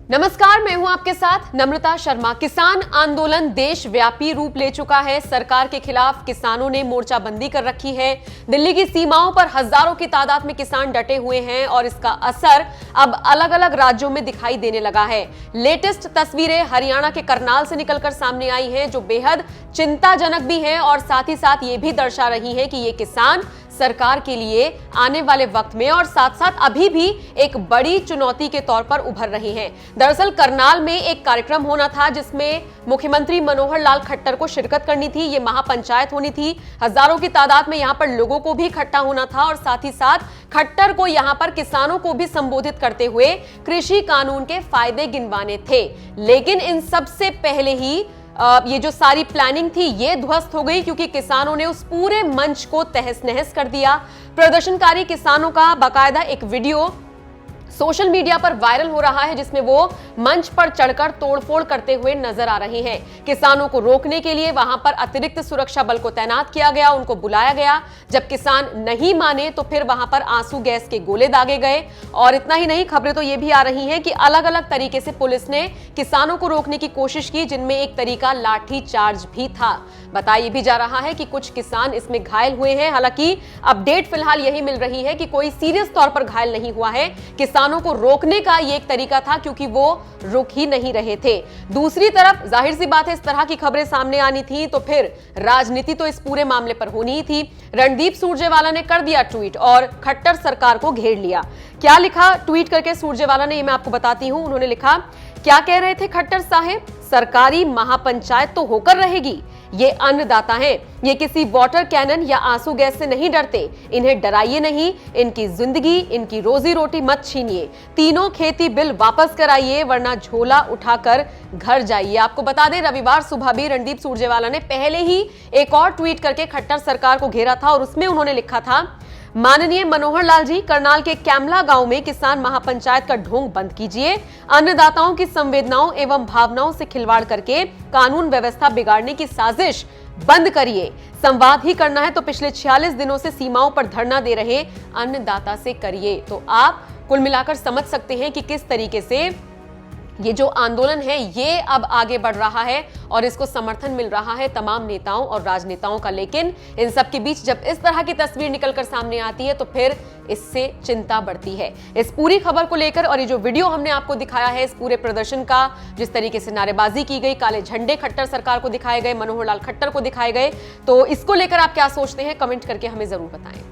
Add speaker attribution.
Speaker 1: नमस्कार, मैं हूं आपके साथ नम्रता शर्मा। किसान आंदोलन देशव्यापी रूप ले चुका है। सरकार के खिलाफ किसानों ने मोर्चाबंदी कर रखी है। दिल्ली की सीमाओं पर हजारों की तादाद में किसान डटे हुए हैं और इसका असर अब अलग अलग राज्यों में दिखाई देने लगा है। लेटेस्ट तस्वीरें हरियाणा के करनाल से निकलकर सामने आई हैं, जो बेहद चिंताजनक भी हैं और साथ ही साथ ये भी दर्शा रही है कि ये किसान सरकार के लिए आने वाले वक्त में और साथ साथ अभी भी एक बड़ी चुनौती के तौर पर उभर रहे हैं। दरअसल करनाल में एक कार्यक्रम होना था जिसमें मुख्यमंत्री मनोहर लाल खट्टर को शिरकत करनी थी। ये महापंचायत होनी थी। हजारों की तादाद में यहां पर लोगों को भी इकट्ठा होना था और साथ ही साथ खट्टर को यहां पर किसानों को भी संबोधित करते हुए कृषि कानून के फायदे गिनवाने थे। लेकिन इन सबसे पहले ही ये जो सारी प्लानिंग थी ये ध्वस्त हो गई, क्योंकि किसानों ने उस पूरे मंच को तहस नहस कर दिया। प्रदर्शनकारी किसानों का बाकायदा एक वीडियो सोशल मीडिया पर वायरल हो रहा है, जिसमें वो मंच पर चढ़कर तोड़फोड़ करते हुए नजर आ रहे हैं। किसानों को रोकने के लिए वहां पर अतिरिक्त सुरक्षा बल को तैनात किया गया, उनको बुलाया गया। जब किसान नहीं माने तो फिर वहां पर आंसू गैस के गोले दागे गए। और इतना ही नहीं, खबरें तो ये भी आ रही हैं कि अलग अलग तरीके से पुलिस ने किसानों को रोकने की कोशिश की, जिनमें एक तरीका लाठी चार्ज भी था। बताया भी जा रहा है कि कुछ किसान इसमें घायल हुए हैं। हालांकि अपडेट फिलहाल यही मिल रही है कि कोई सीरियस तौर पर घायल नहीं हुआ है। किसानों को रोकने का ये एक तरीका था, क्योंकि वो रुक ही नहीं रहे थे। दूसरी तरफ जाहिर सी बात है, इस तरह की खबरें सामने आनी थी तो फिर राजनीति तो इस पूरे मामले पर होनी ही थी। रणदीप सुरजेवाला ने कर दिया ट्वीट और खट्टर सरकार को घेर लिया। क्या लिखा ट्वीट करके सुरजेवाला ने, ये मैं आपको बताती हूं। उन्होंने लिखा, क्या कह रहे थे खट्टर साहब, सरकारी महापंचायत तो होकर रहेगी। ये अन्नदाता हैं, ये किसी वाटर कैनन या आंसू गैस से नहीं डरते। इन्हें डराइए नहीं, इनकी जिंदगी, इनकी रोजी रोटी मत छीनिए। तीनों खेती बिल वापस कराइए, वरना झोला उठाकर घर जाइए। आपको बता दें, रविवार सुबह भी रणदीप सुरजेवाला ने पहले ही एक और ट्वीट करके खट्टर सरकार को घेरा था और उसमें उन्होंने लिखा था, माननीय मनोहर लाल जी, करनाल के कैमला गांव में किसान महापंचायत का ढोंग बंद कीजिए। अन्नदाताओं की संवेदनाओं एवं भावनाओं से खिलवाड़ करके कानून व्यवस्था बिगाड़ने की साजिश बंद करिए। संवाद ही करना है तो पिछले 46 दिनों से सीमाओं पर धरना दे रहे अन्नदाता से करिए। तो आप कुल मिलाकर समझ सकते हैं कि किस तरीके से ये जो आंदोलन है ये अब आगे बढ़ रहा है और इसको समर्थन मिल रहा है तमाम नेताओं और राजनेताओं का। लेकिन इन सब के बीच जब इस तरह की तस्वीर निकलकर सामने आती है तो फिर इससे चिंता बढ़ती है। इस पूरी खबर को लेकर और ये जो वीडियो हमने आपको दिखाया है इस पूरे प्रदर्शन का, जिस तरीके से नारेबाजी की गई, काले झंडे खट्टर सरकार को दिखाए गए, मनोहर लाल खट्टर को दिखाए गए, तो इसको लेकर आप क्या सोचते हैं, कमेंट करके हमें जरूर बताएं।